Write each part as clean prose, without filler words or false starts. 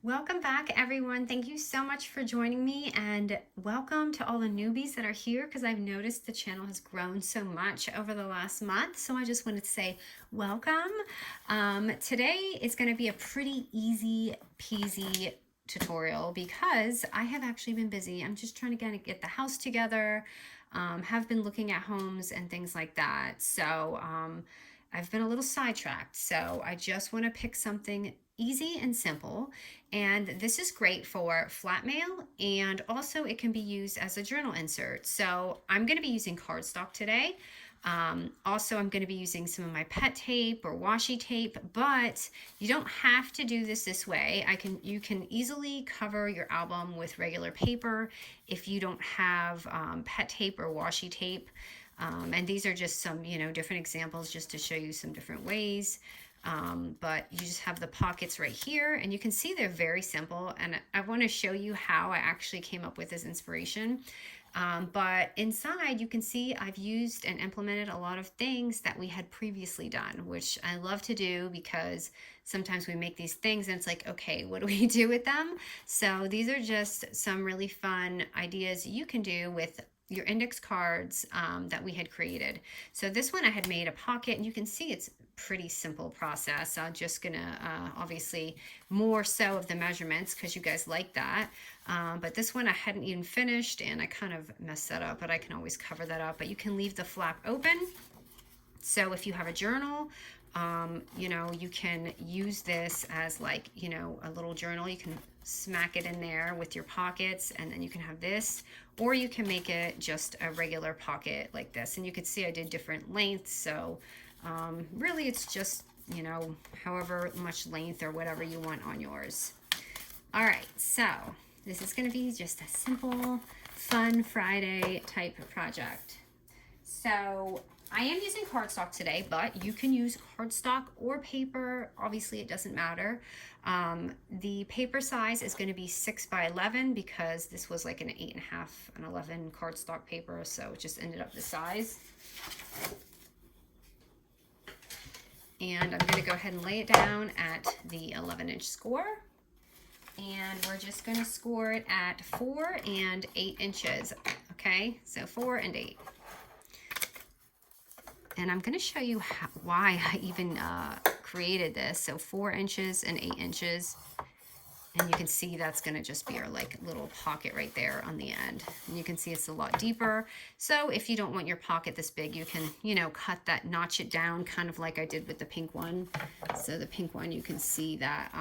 Welcome back, everyone. Thank you so much for joining me, and welcome to all the newbies that are here, because I've noticed the channel has grown so much over the last month. So I just wanted to say welcome. Today is going to be a pretty easy peasy tutorial because I have actually been busy. I'm just trying to get the house together, have been looking at homes and things like that. So I've been a little sidetracked. So I just want to pick something easy and simple, and this is great for flat mail, and also it can be used as a journal insert. So I'm going to be using cardstock today. Also, I'm going to be using some of my pet tape or washi tape, but you don't have to do this way. You can easily cover your album with regular paper if you don't have pet tape or washi tape. And these are just some, different examples just to show you some different ways. But you just have the pockets right here, and you can see they're very simple, and I want to show you how I actually came up with this inspiration. But inside you can see I've used and implemented a lot of things that we had previously done, which I love to do because sometimes we make these things and it's like, okay, what do we do with them? So these are just some really fun ideas you can do with your index cards that we had created. So this one I had made a pocket, and you can see it's pretty simple process. I'm just gonna obviously more so of the measurements because you guys like that. But this one I hadn't even finished, and I kind of messed that up, but I can always cover that up. But you can leave the flap open. So if you have a journal, you can use this as like, a little journal. You can smack it in there with your pockets, and then you can have this, or you can make it just a regular pocket like this. And you can see I did different lengths. So really it's just, however much length or whatever you want on yours. All right, so this is going to be just a simple, fun Friday type project. So I am using cardstock today, but you can use cardstock or paper. Obviously, it doesn't matter. The paper size is going to be 6 by 11 because this was like an 8.5 and 11 cardstock paper, so it just ended up the size. And I'm going to go ahead and lay it down at the 11-inch score. And we're just going to score it at 4 and 8 inches. Okay, so 4 and 8. And I'm going to show you why I even created this. So 4 inches and 8 inches. And you can see that's going to just be our like little pocket right there on the end. And you can see it's a lot deeper. So if you don't want your pocket this big, you can, cut that, notch it down, kind of like I did with the pink one. So the pink one, you can see that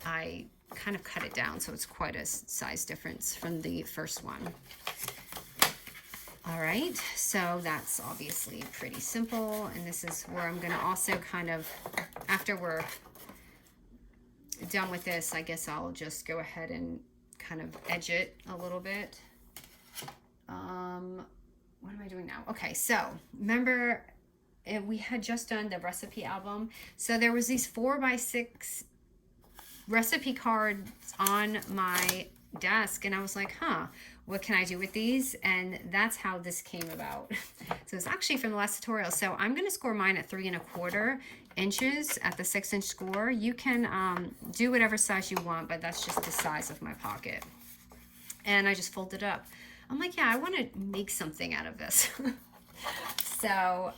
I kind of cut it down. So it's quite a size difference from the first one. All right, so that's obviously pretty simple. And this is where I'm going to also kind of, after we're done with this, I guess I'll just go ahead and kind of edge it a little bit. What am I doing now? Okay, so remember we had just done the recipe album. So there was these 4x6 recipe cards on my desk, and I was like, what can I do with these? And that's how this came about. So it's actually from the last tutorial. So I'm going to score mine at 3 1/4 inches at the 6-inch score. You can do whatever size you want, but that's just the size of my pocket. And I just folded it up. I'm like, yeah, I want to make something out of this. So,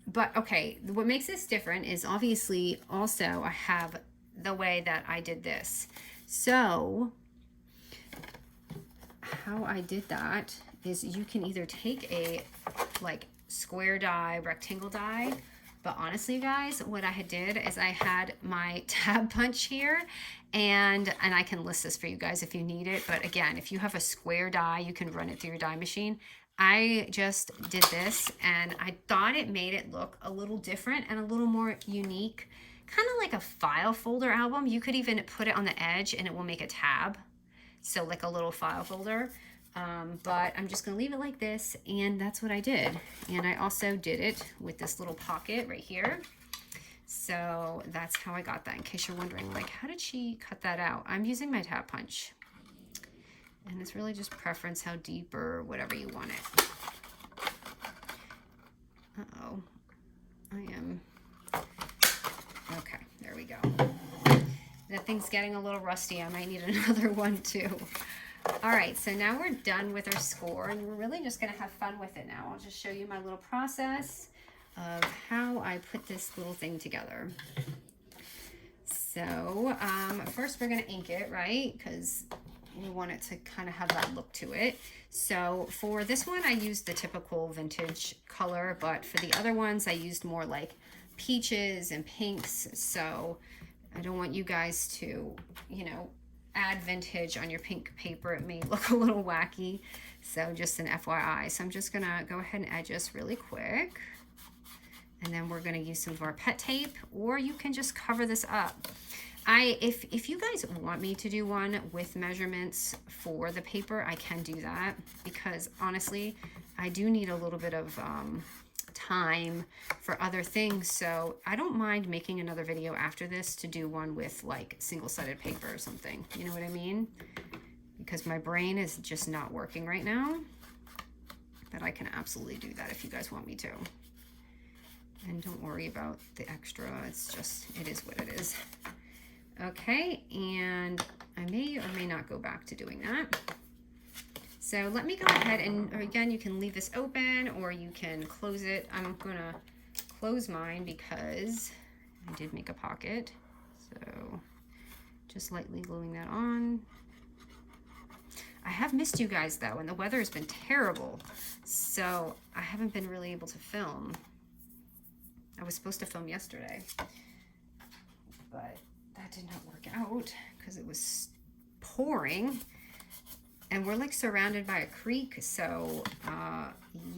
but okay, what makes this different is obviously also I have the way that I did this. So how I did that is you can either take a like square die, rectangle die, but honestly guys, what I did is I had my tab punch here, and I can list this for you guys if you need it, but again, if you have a square die, you can run it through your die machine. I just did this, and I thought it made it look a little different and a little more unique, kind of like a file folder album. You could even put it on the edge and it will make a tab. So like a little file folder, but I'm just gonna leave it like this, and that's what I did. And I also did it with this little pocket right here. So that's how I got that, in case you're wondering, like, how did she cut that out? I'm using my tab punch. And it's really just preference how deep or whatever you want it. Uh-oh, I am, okay, there we go. The thing's getting a little rusty. I might need another one too. All right, so now we're done with our score, and we're really just gonna have fun with it now. I'll just show you my little process of how I put this little thing together. So first we're gonna ink it, right? Because we want it to kind of have that look to it. So for this one, I used the typical vintage color, but for the other ones, I used more like peaches and pinks. So I don't want you guys to, you know, add vintage on your pink paper. It may look a little wacky. So just an FYI. So I'm just gonna go ahead and edge this really quick. And then we're gonna use some of our pet tape, or you can just cover this up. If you guys want me to do one with measurements for the paper, I can do that, because honestly, I do need a little bit of time for other things. So I don't mind making another video after this to do one with like single-sided paper or something. You know what I mean? Because my brain is just not working right now. But I can absolutely do that if you guys want me to. And don't worry about the extra. It's just, it is what it is. Okay, and I may or may not go back to doing that. So let me go ahead and, or again, you can leave this open or you can close it. I'm gonna close mine because I did make a pocket. So just lightly gluing that on. I have missed you guys though, and the weather has been terrible. So I haven't been really able to film. I was supposed to film yesterday, but that did not work out because it was pouring, and we're like surrounded by a creek. So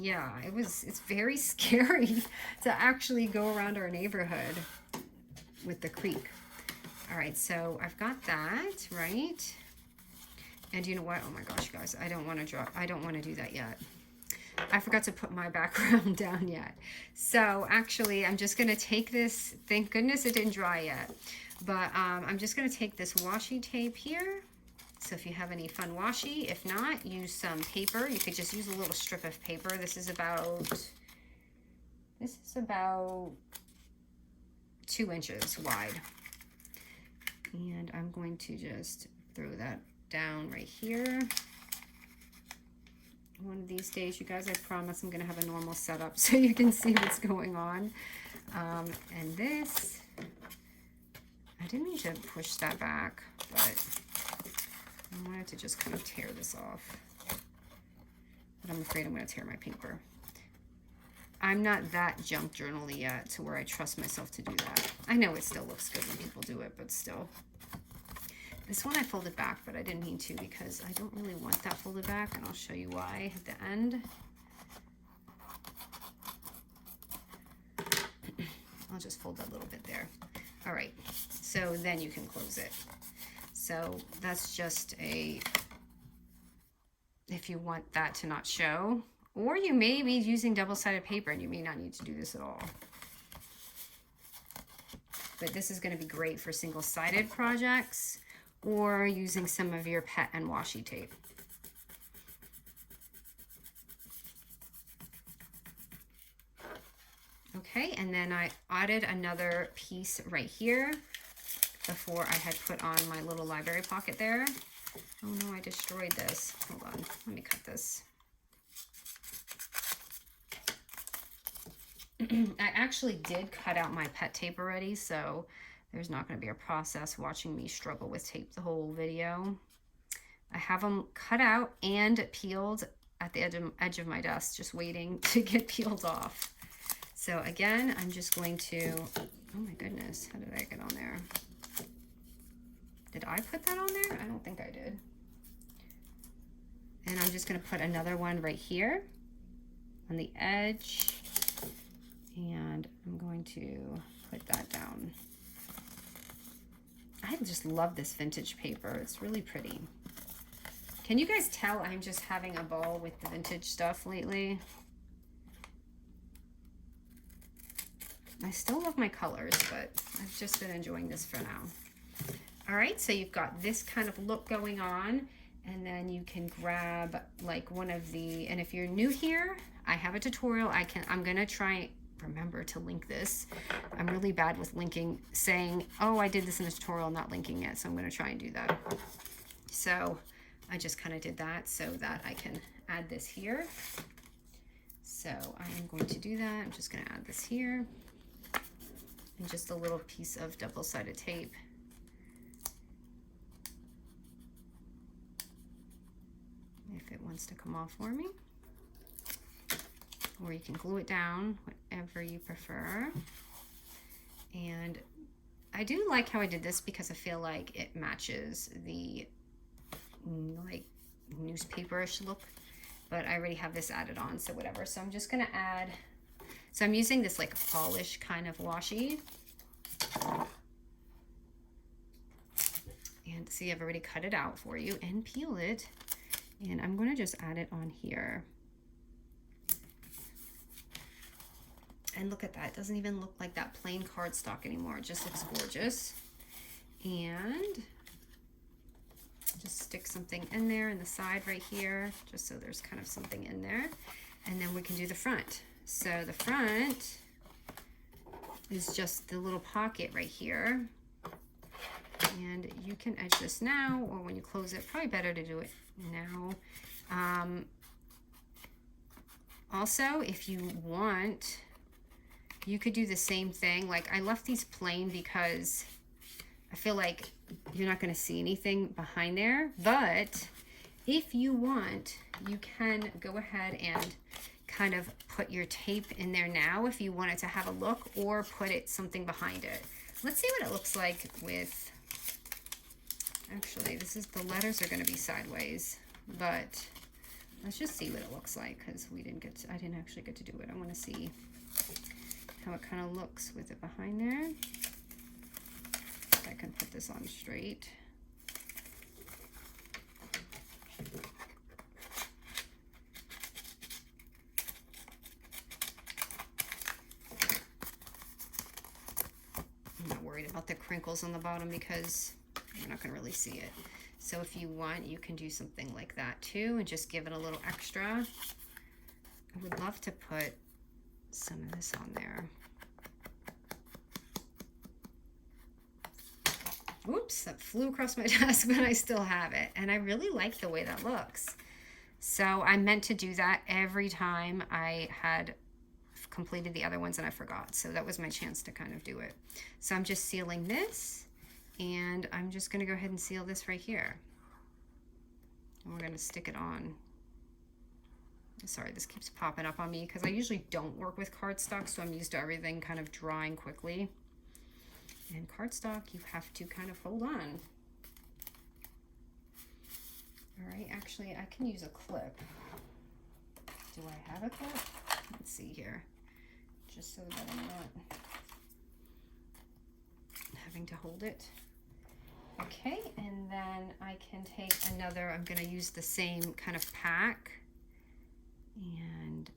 yeah, it's very scary to actually go around our neighborhood with the creek. All right, so I've got that right. And you know what? Oh my gosh, guys, I don't want to do that yet. I forgot to put my background down yet. So actually, I'm just going to take this. Thank goodness it didn't dry yet. But I'm just going to take this washi tape here. So if you have any fun washi, if not, use some paper. You could just use a little strip of paper. This is about 2 inches wide. And I'm going to just throw that down right here. One of these days, you guys, I promise I'm going to have a normal setup so you can see what's going on. And this, I didn't mean to push that back, but I wanted to just kind of tear this off. But I'm afraid I'm going to tear my paper. I'm not that junk journal-y yet to where I trust myself to do that. I know it still looks good when people do it, but still. This one I folded back, but I didn't mean to because I don't really want that folded back, and I'll show you why at the end. I'll just fold that little bit there. All right, so then you can close it. So that's just if you want that to not show, or you may be using double-sided paper and you may not need to do this at all. But this is going to be great for single-sided projects, or using some of your pet and washi tape. Okay, and then I added another piece right here before I had put on my little library pocket there. Oh no, I destroyed this. Hold on, let me cut this. I actually did cut out my pet tape already, so there's not going to be a process watching me struggle with tape the whole video. I have them cut out and peeled at the edge of my desk, just waiting to get peeled off. So again, I'm just going to, oh my goodness, how did I get on there? Did I put that on there? I don't think I did. And I'm just going to put another one right here on the edge. And I'm going to put that down. I just love this vintage paper. It's really pretty. Can you guys tell I'm just having a ball with the vintage stuff lately? I still love my colors, but I've just been enjoying this for now. All right, so you've got this kind of look going on, and then you can grab like one of the, and if you're new here, I have a tutorial. I'm gonna try remember to link this. I'm really bad with linking, saying, oh, I did this in a tutorial, not linking it. So I'm going to try and do that. So I just kind of did that so that I can add this here. So I am going to do that. I'm just going to add this here. And just a little piece of double-sided tape. If it wants to come off for me. Or you can glue it down, whatever you prefer. And I do like how I did this because I feel like it matches the like newspaper-ish look, but I already have this added on, so whatever. So I'm just gonna add, so I'm using this like polish kind of washi. And see, I've already cut it out for you and peeled it. And I'm gonna just add it on here. And look at that, it doesn't even look like that plain cardstock anymore. It just looks gorgeous. And just stick something in there in the side right here, just so there's kind of something in there. And then we can do the front. So the front is just the little pocket right here. And you can edge this now, or when you close it, probably better to do it now. Also, if you want, you could do the same thing. Like I left these plain because I feel like you're not going to see anything behind there. But if you want, you can go ahead and kind of put your tape in there now if you want it to have a look, or put it something behind it. Let's see what it looks like with, actually this is, the letters are going to be sideways, but let's just see what it looks like because I didn't actually get to do it. I want to see how it kind of looks with it behind there. I can put this on straight. I'm not worried about the crinkles on the bottom because you're not going to really see it. So if you want, you can do something like that too and just give it a little extra. I would love to put some of this on there. Oops, that flew across my desk, but I still have it. And I really like the way that looks. So I meant to do that every time I had completed the other ones and I forgot. So that was my chance to kind of do it. So I'm just sealing this, and I'm just gonna go ahead and seal this right here. And we're gonna stick it on. Sorry, this keeps popping up on me because I usually don't work with cardstock, so I'm used to everything kind of drying quickly. And cardstock, you have to kind of hold on. All right, actually, I can use a clip. Do I have a clip? Let's see here. Just so that I'm not having to hold it. Okay, and then I can take another, I'm gonna use the same kind of pack. And,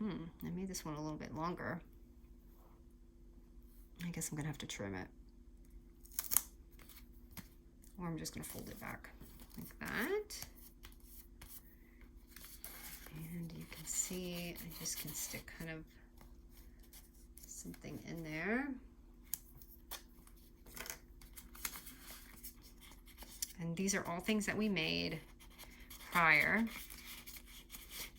I made this one a little bit longer. I guess I'm gonna have to trim it. Or I'm just gonna fold it back like that. And you can see, I just can stick kind of something in there. And these are all things that we made prior.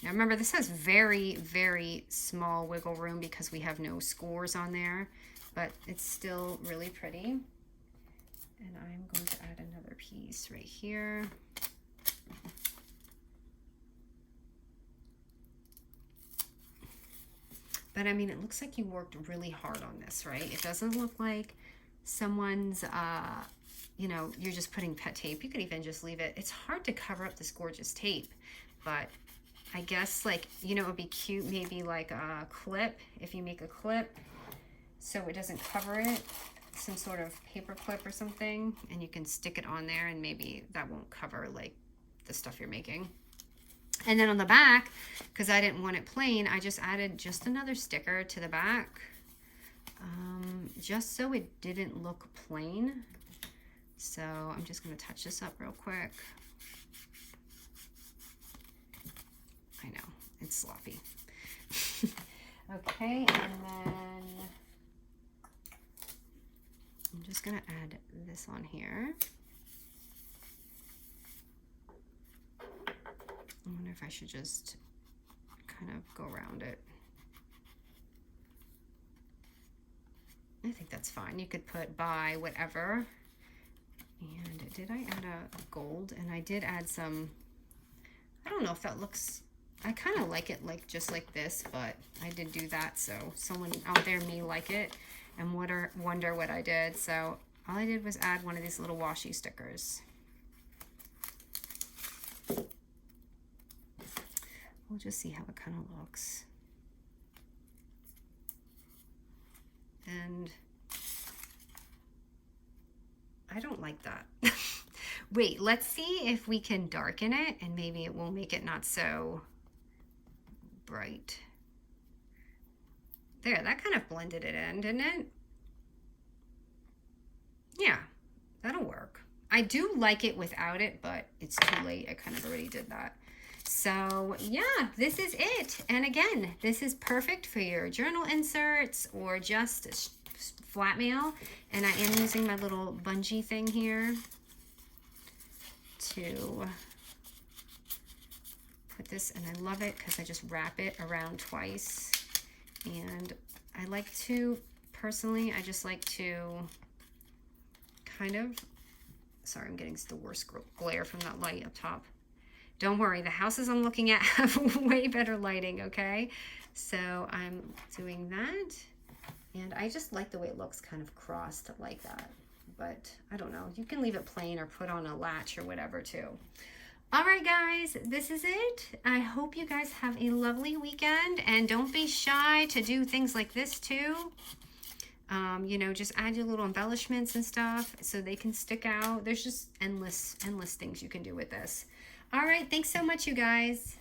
Now remember, this has very, very small wiggle room because we have no scores on there, but it's still really pretty. And I'm going to add another piece right here. But I mean, it looks like you worked really hard on this, right? It doesn't look like someone's, you know, you're just putting pet tape. You could even just leave it. It's hard to cover up this gorgeous tape, but I guess, like, you know, it would be cute, maybe like a clip, if you make a clip so it doesn't cover it, some sort of paper clip or something, and you can stick it on there, and maybe that won't cover like the stuff you're making. And then on the back, because I didn't want it plain, I just added just another sticker to the back, just so it didn't look plain. So I'm just going to touch this up real quick. I know, it's sloppy. Okay, and then I'm just gonna add this on here. I wonder if I should just kind of go around it. I think that's fine. You could put by whatever. And did I add a gold? And I did add some, I don't know if that looks, I kind of like it like just like this, but I did do that. So someone out there may like it and wonder what I did. So all I did was add one of these little washi stickers. We'll just see how it kind of looks. And I don't like that. Wait, let's see if we can darken it and maybe it will make it not so bright. There, that kind of blended it in, didn't it? Yeah, that'll work. I do like it without it, but it's too late. I kind of already did that. So yeah, this is it. And again, this is perfect for your journal inserts or just flat mail. And I am using my little bungee thing here to put this, and I love it because I just wrap it around twice. And I like to, personally, I just like to kind of, sorry, I'm getting the worst glare from that light up top. Don't worry, the houses I'm looking at have way better lighting, okay? So I'm doing that, and I just like the way it looks kind of crossed like that. But I don't know, you can leave it plain or put on a latch or whatever too. All right, guys, this is it. I hope you guys have a lovely weekend, and don't be shy to do things like this too. You know, just add your little embellishments and stuff so they can stick out. There's just endless things you can do with this. All right, thanks so much, you guys.